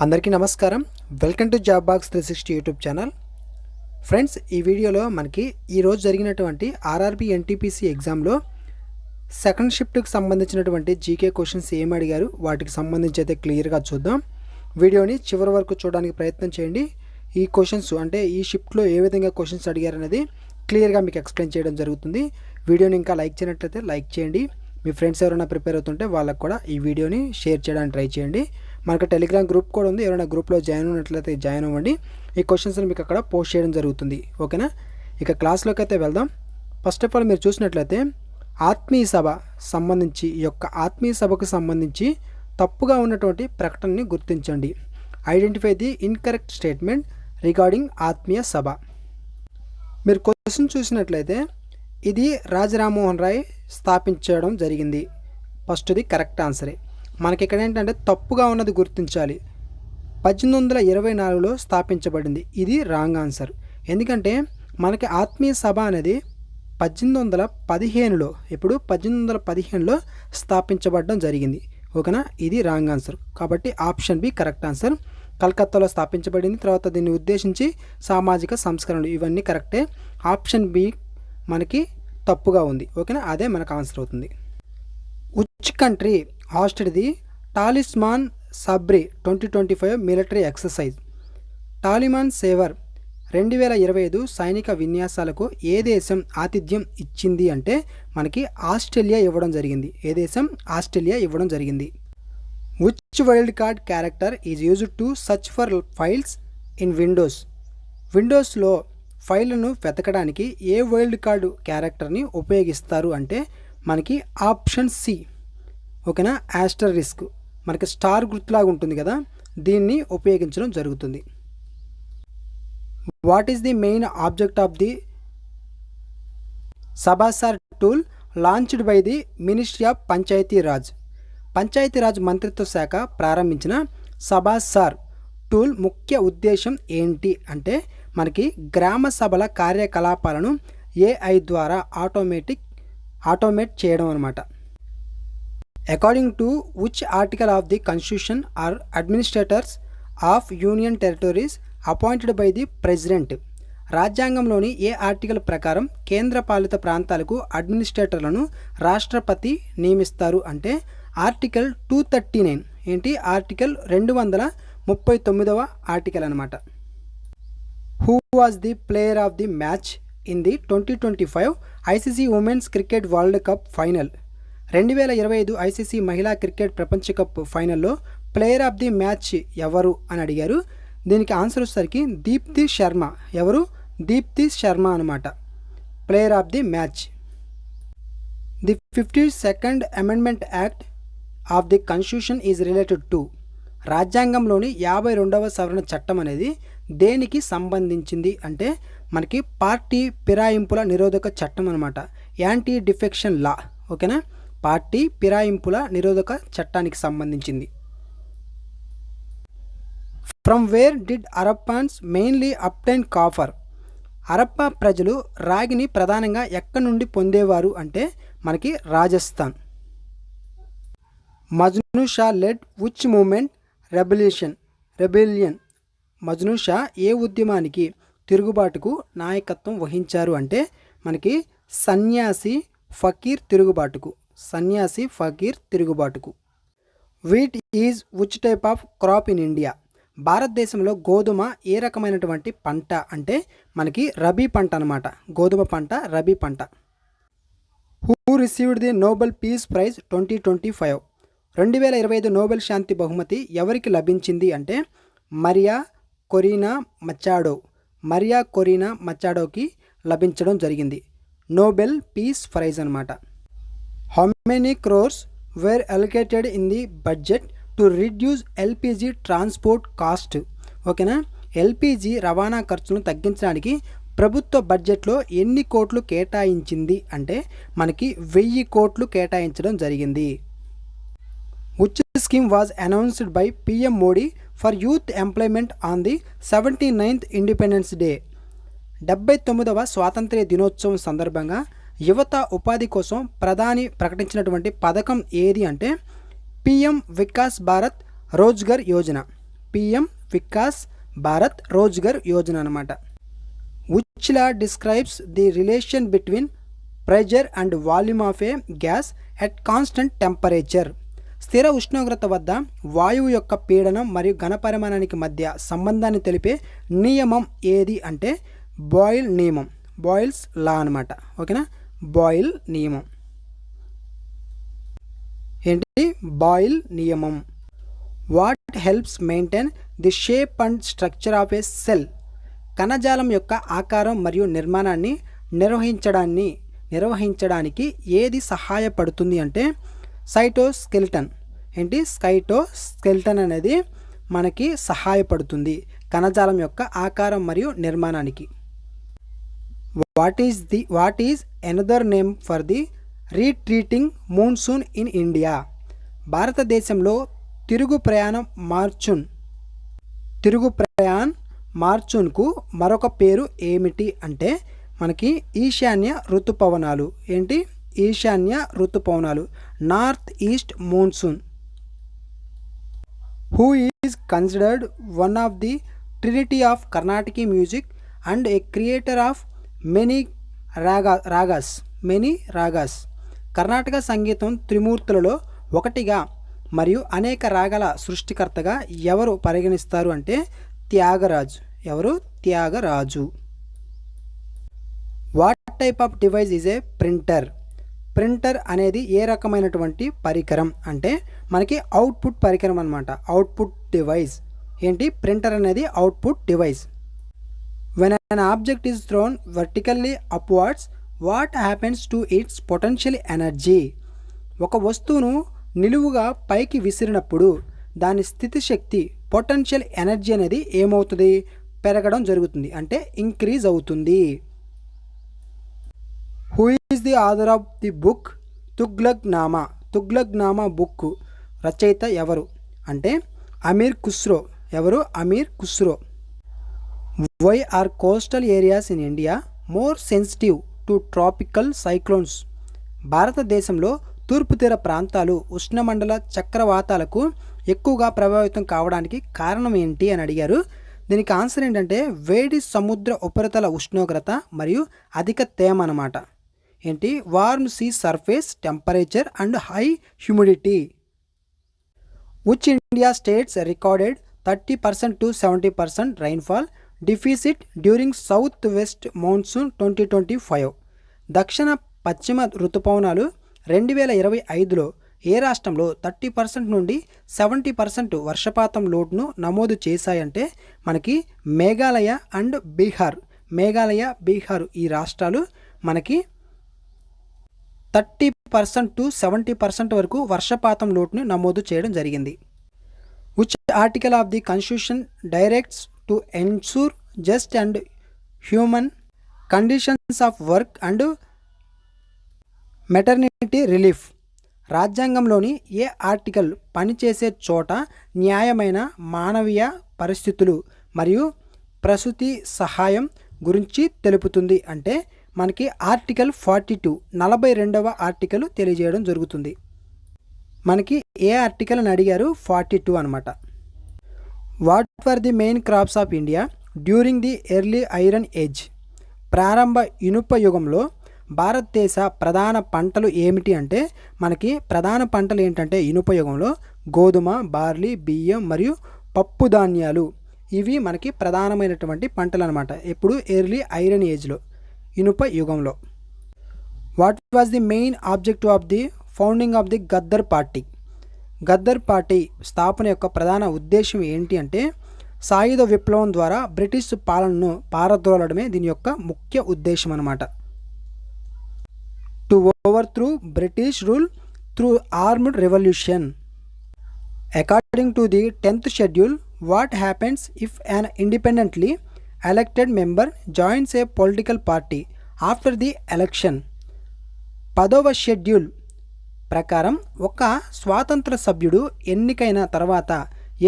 అందరికీ నమస్కారం. Welcome to job box 360 YouTube channel. Friends, ఈ వీడియోలో మనకి ఈరోజు జరిగినటువంటి ఆర్ఆర్బీ ఎన్టీపీసీ ఎగ్జామ్లో సెకండ్ షిఫ్ట్కి సంబంధించినటువంటి జీకే క్వశ్చన్స్ ఏమి అడిగారు వాటికి సంబంధించి అయితే క్లియర్గా చూద్దాం. వీడియోని చివరి వరకు చూడడానికి ప్రయత్నం చేయండి. ఈ క్వశ్చన్స్ అంటే ఈ షిఫ్ట్లో ఏ విధంగా క్వశ్చన్స్ అడిగారు అనేది క్లియర్గా మీకు ఎక్స్ప్లెయిన్ చేయడం జరుగుతుంది. వీడియోని ఇంకా లైక్ చేయనట్లయితే లైక్ చేయండి. మీ ఫ్రెండ్స్ ఎవరైనా ప్రిపేర్ అవుతుంటే వాళ్ళకు కూడా ఈ వీడియోని షేర్ చేయడానికి ట్రై చేయండి. మనకు టెలిగ్రామ్ గ్రూప్ కూడా ఉంది. ఎవరైనా గ్రూప్లో జాయిన్ అయినట్లయితే జాయిన్ అవ్వండి. ఈ క్వశ్చన్స్ని మీకు అక్కడ పోస్ట్ చేయడం జరుగుతుంది. ఓకేనా? ఇక క్లాస్లోకి అయితే వెళ్దాం. ఫస్ట్ ఆఫ్ ఆల్ మీరు చూసినట్లయితే ఆత్మీయ సభ సంబంధించి ఈ యొక్క ఆత్మీయ సభకు సంబంధించి తప్పుగా ఉన్నటువంటి ప్రకటనని గుర్తించండి. Identify the incorrect statement regarding ఆత్మీయ సభ. మీరు క్వశ్చన్ చూసినట్లయితే ఇది రాజరామ్మోహన్ రాయ్ స్థాపించడం జరిగింది. ఫస్ట్ది కరెక్ట్ ఆన్సరే. మనకి ఇక్కడ ఏంటంటే తప్పుగా ఉన్నది గుర్తించాలి. 1824లో స్థాపించబడింది. ఇది రాంగ్ ఆన్సర్. ఎందుకంటే మనకి ఆత్మీయ సభ అనేది 1815లో 1815లో స్థాపించబడడం జరిగింది. ఓకేనా? ఇది రాంగ్ ఆన్సర్. కాబట్టి ఆప్షన్ బి కరెక్ట్ ఆన్సర్. కలకత్తాలో స్థాపించబడింది. తర్వాత దీన్ని ఉద్దేశించి సామాజిక సంస్కరణలు ఇవన్నీ కరెక్టే. ఆప్షన్ బి మనకి తప్పుగా ఉంది. ఓకేనా? అదే మనకు ఆన్సర్ అవుతుంది. Which country hosted the talisman sabre 2025 military exercise? Talisman Sabre 2025 సైనిక విన్యాసాలకు ఏ దేశం ఆతిథ్యం ఇచ్చింది అంటే మనకి ఆస్ట్రేలియా ఇవ్వడం జరిగింది. ఏ దేశం? ఆస్ట్రేలియా ఇవ్వడం జరిగింది. Which wild card character is used to search for files in Windows? విండోస్లో ఫైళ్ళను వెతకడానికి ఏ వైల్డ్ కార్డు క్యారెక్టర్ని ఉపయోగిస్తారు అంటే మనకి ఆప్షన్ సి. ఓకేనా? ఆస్టరిస్క్ మనకి స్టార్ గుర్తులాగా ఉంటుంది కదా, దీన్ని ఉపయోగించడం జరుగుతుంది. What is the main object of the SabhaSaar tool launched by the ministry of Panchayati Raj? Panchayati Raj మంత్రిత్వ శాఖ ప్రారంభించిన సబాసార్ టూల్ ముఖ్య ఉద్దేశం ఏంటి అంటే మనకి గ్రామ సభల కార్యకలాపాలను ఏఐ ద్వారా ఆటోమేట్ చేయడం అనమాట. According to which article of the constitution are administrators of union territories appointed by the president? రాజ్యాంగంలోని ఏ ఆర్టికల్ ప్రకారం కేంద్రపాలిత ప్రాంతాలకు అడ్మినిస్ట్రేటర్లను రాష్ట్రపతి నియమిస్తారు అంటే ఆర్టికల్ 239. ఏంటి? ఆర్టికల్ 239వ ఆర్టికల్ అనమాట. Who was the player of the match in the 2025 ICC women's cricket world cup final? 2025 ICC మహిళా క్రికెట్ ప్రపంచ కప్ ఫైనల్లో ప్లేయర్ ఆఫ్ ది మ్యాచ్ ఎవరు అని అడిగారు. దీనికి ఆన్సర్ వచ్చేసరికి దీప్తి శర్మ. ఎవరు? దీప్తి శర్మ అనమాట player of the match. The 52nd amendment act of the constitution is related to? రాజ్యాంగంలోని 52వ సవరణ చట్టం అనేది దేనికి సంబంధించింది అంటే మనకి పార్టీ ఫిరాయింపుల నిరోధక చట్టం అనమాట. Anti defection law. ఓకేనా? పార్టీ ఫిరాయింపుల నిరోధక చట్టానికి సంబంధించింది. From where did Harappans mainly obtain copper? Harappa ప్రజలు రాగిని ప్రధానంగా ఎక్కడి నుండి పొందేవారు అంటే మనకి Rajasthan. Majnu Shah led which movement rebellion? Majnu Shah ఏ ఉద్యమానికి తిరుగుబాటుకు నాయకత్వం వహించారు అంటే మనకి సన్యాసి ఫకీర్ తిరుగుబాటుకు. Wheat is which type of crop in India? భారతదేశంలో గోధుమ ఏ రకమైనటువంటి పంట అంటే మనకి రబీ పంట అనమాట. గోధుమ పంట రబీ పంట. Who received the Nobel peace prize 2025? 2025 Nobel శాంతి బహుమతి ఎవరికి లభించింది అంటే మరియా కొరీనా మచాడోకి లభించడం జరిగింది. నోబెల్ పీస్ ప్రైజ్ అనమాట. How many crores were allocated in the budget to reduce LPG transport cost? ఓకేనా? ఎల్పిజి రవాణా ఖర్చులను తగ్గించడానికి ప్రభుత్వ బడ్జెట్లో ఎన్ని కోట్లు కేటాయించింది అంటే మనకి 1000 కోట్లు కేటాయించడం జరిగింది. Which scheme was announced by PM Modi for youth employment on the 79th independence day? 79వ స్వాతంత్ర్య దినోత్సవం సందర్భంగా యువత ఉపాధి కోసం ప్రధాని ప్రకటించినటువంటి పథకం ఏది అంటే పిఎం వికాస్ భారత్ రోజ్గర్ యోజన. పిఎం వికాస్ భారత్ రోజ్గర్ యోజన అనమాట. Which law describes the relation between pressure and volume of A gas at constant temperature. స్థిర ఉష్ణోగ్రత వద్ద వాయువు యొక్క పీడనం మరియు ఘనపరిమాణానికి మధ్య సంబంధాన్ని తెలిపే నియమం ఏది అంటే బాయిల్ నియమం, బాయిల్స్ లా అనమాట. ఓకేనా, బాయిల్ నియమం ఏంటి? బాయిల్ నియమం. What helps maintain the shape and structure of A cell. కణజాలం యొక్క ఆకారం మరియు నిర్మాణాన్ని నిర్వహించడానికి ఏది సహాయపడుతుంది అంటే సైటోస్కెలిటన్. ఏంటి? సైటోస్కెలిటన్ అనేది మనకి సహాయపడుతుంది కణజాలం యొక్క ఆకారం మరియు నిర్మాణానికి. What is another name for the retreating monsoon in India. భారతదేశంలో తిరుగు ప్రయాణం మార్చూన్కు మరొక పేరు ఏమిటి అంటే మనకి ఈశాన్య ఋతుపవనాలు. ఏంటి? ఈశాన్య ఋతుపవనాలు, north east monsoon. Who is considered one of the trinity of Carnatic music and a creator of many ragas. Karnataka సంగీతం త్రిమూర్తులలో ఒకటిగా మరియు అనేక రాగాల సృష్టికర్తగా ఎవరు పరిగణిస్తారు అంటే త్యాగరాజు. ఎవరు? Tyagaraju. What type of device is a printer. Printer అనేది ఏ రకమైనటువంటి పరికరం అంటే మనకి అవుట్పుట్ పరికరం అనమాట. Output device. ఏంటి? ప్రింటర్ అనేది output device. When an object is thrown vertically upwards what happens to its potential energy. ఒక వస్తువును నిలువుగా పైకి విసిరినప్పుడు దాని స్థితిశక్తి పొటెన్షియల్ ఎనర్జీ అనేది ఏమవుతుంది? పెరగడం జరుగుతుంది, అంటే ఇంక్రీజ్ అవుతుంది. Who is the author of the book Tughlaqnama. Tughlaqnama book రచయిత ఎవరు అంటే అమీర్ ఖుస్రో. ఎవరు? Amir Khusro. Why are coastal areas in India more sensitive to tropical cyclones. భారతదేశంలో తూర్పు తీర ప్రాంతాలు ఉష్ణమండల చక్రవాతాలకు ఎక్కువగా ప్రభావితం కావడానికి కారణం ఏంటి అని అడిగారు. దీనికి ఆన్సర్ ఏంటంటే వేడి సముద్ర ఉపరితల ఉష్ణోగ్రత మరియు అధిక తేమ అన్నమాట. ఏంటి? Warm sea surface temperature and high humidity. Which India states recorded 30% to 70% rainfall deficit during south west monsoon 2025. దక్షిణ పశ్చిమ ఋతుపవనాలు 2025లో ఏ రాష్ట్రంలో 30% నుండి 70% వర్షపాతం లోటును నమోదు చేశాయంటే మనకి మేఘాలయ అండ్ బీహార్. బీహార్ ఈ రాష్ట్రాలు మనకి 30% to 70% వరకు వర్షపాతం లోటును నమోదు చేయడం జరిగింది. Which article of the constitution directs to ensure just and human conditions of work and maternity relief. రాజ్యాంగంలోని ఏ ఆర్టికల్ పనిచేసే చోట న్యాయమైన మానవీయ పరిస్థితులు మరియు ప్రసూతి సహాయం గురించి తెలుపుతుంది అంటే మనకి ఆర్టికల్ 42 42వ ఆర్టికల్ తెలియజేయడం జరుగుతుంది. మనకి ఏ ఆర్టికల్ అని అడిగారు? 42 అనమాట. What were the main crops of India during the early iron age. ప్రారంభ ఇనుప యుగంలో భారతదేశ ప్రధాన పంటలు ఏమిటి అంటే మనకి ప్రధాన పంటలు ఏంటంటే ఇనుప యుగంలో గోధుమ, బార్లీ, బియ్యం మరియు పప్పు ధాన్యాలు. ఇవి మనకి ప్రధానమైనటువంటి పంటలు అనమాట. ఎప్పుడు? ఎర్లీ ఐరన్ ఏజ్లో, ఇనుప యుగంలో. What was the main objective of the founding of the Gaddar party. Gaddar party స్థాపన యొక్క ప్రధాన ఉద్దేశం ఏంటి అంటే సాయుధ విప్లవం ద్వారా బ్రిటిష్ పాలనను పారద్రోలడమే దీని యొక్క ముఖ్య ఉద్దేశం అన్నమాట. To overthrow British rule through armed revolution. According to the 10th schedule what happens if an independently elected member joins a political party after the election. 10వ షెడ్యూల్ ప్రకారం ఒక స్వాతంత్ర సభ్యుడు ఎన్నికైన తర్వాత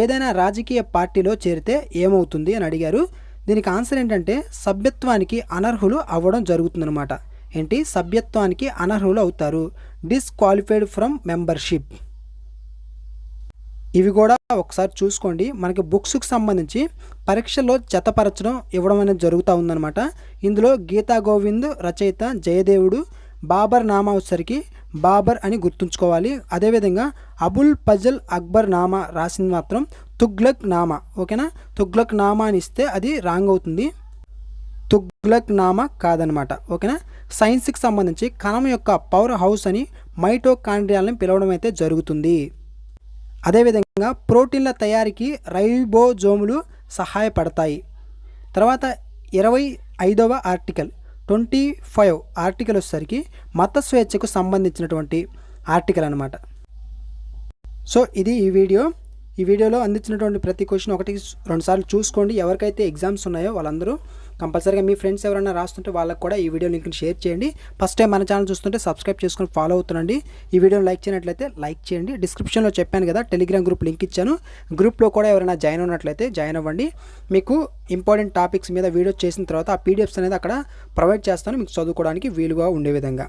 ఏదైనా రాజకీయ పార్టీలో చేరితే ఏమవుతుంది అని అడిగారు. దీనికి ఆన్సర్ ఏంటంటే సభ్యత్వానికి అనర్హులు అవ్వడం జరుగుతుందన్నమాట. ఏంటి? సభ్యత్వానికి అనర్హులు అవుతారు. Disqualified from membership. ఇవి కూడా ఒకసారి చూసుకోండి. మనకి బుక్స్కి సంబంధించి పరీక్షల్లో జతపరచడం ఇవ్వడం అనేది జరుగుతూ ఉందన్నమాట. ఇందులో గీతా గోవింద్ రచయిత జయదేవుడు, బాబర్ నామా వచ్చేసరికి బాబర్ అని గుర్తుంచుకోవాలి. అదేవిధంగా అబుల్ ఫజల్ అక్బర్ నామా రాసింది మాత్రం తుగ్లక్ నామా. ఓకేనా, తుగ్లక్ నామా అని ఇస్తే అది రాంగ్ అవుతుంది, తుగ్లక్ నామా కాదనమాట. ఓకేనా. సైన్స్కి సంబంధించి కణం యొక్క పవర్ హౌస్ అని మైటోకాండ్రియాలను పిలవడం అయితే జరుగుతుంది. అదేవిధంగా ప్రోటీన్ల తయారీకి రైబోజోములు సహాయపడతాయి. తర్వాత 25వ ఆర్టికల్ 25 ఆర్టికల్ వచ్చేసరికి మత స్వేచ్ఛకు సంబంధించినటువంటి ఆర్టికల్ అనమాట. సో ఇది ఈ వీడియోలో అందించినటువంటి ప్రతి క్వశ్చన్ 1-2 సార్లు చూసుకోండి. ఎవరికైతే ఎగ్జామ్స్ ఉన్నాయో వాళ్ళందరూ కంపల్సరీగా మీ ఫ్రెండ్స్ ఎవరైనా రాస్తుంటే వాళ్ళకి కూడా ఈ వీడియో లింక్ని షేర్ చేయండి. ఫస్ట్ టైం మన ఛానల్ చూస్తుంటే సబ్స్క్రైబ్ చేసుకొని ఫాలో అవుతుండండి. ఈ వీడియోని లైక్ చేయనట్లయితే లైక్ చేయండి. డిస్క్రిప్షన్లో చెప్పాను కదా, టెలిగ్రామ్ గ్రూప్ లింక్ ఇచ్చాను. గ్రూప్లో కూడా ఎవరైనా జాయిన్ అయినట్లయితే జాయిన్ అవ్వండి. మీకు ఇంపార్టెంట్ టాపిక్స్ మీద వీడియో చేసిన తర్వాత ఆ పీడిఎఫ్స్ అనేది అక్కడ ప్రొవైడ్ చేస్తాను, మీకు చదువుకోవడానికి వీలుగా ఉండే విధంగా.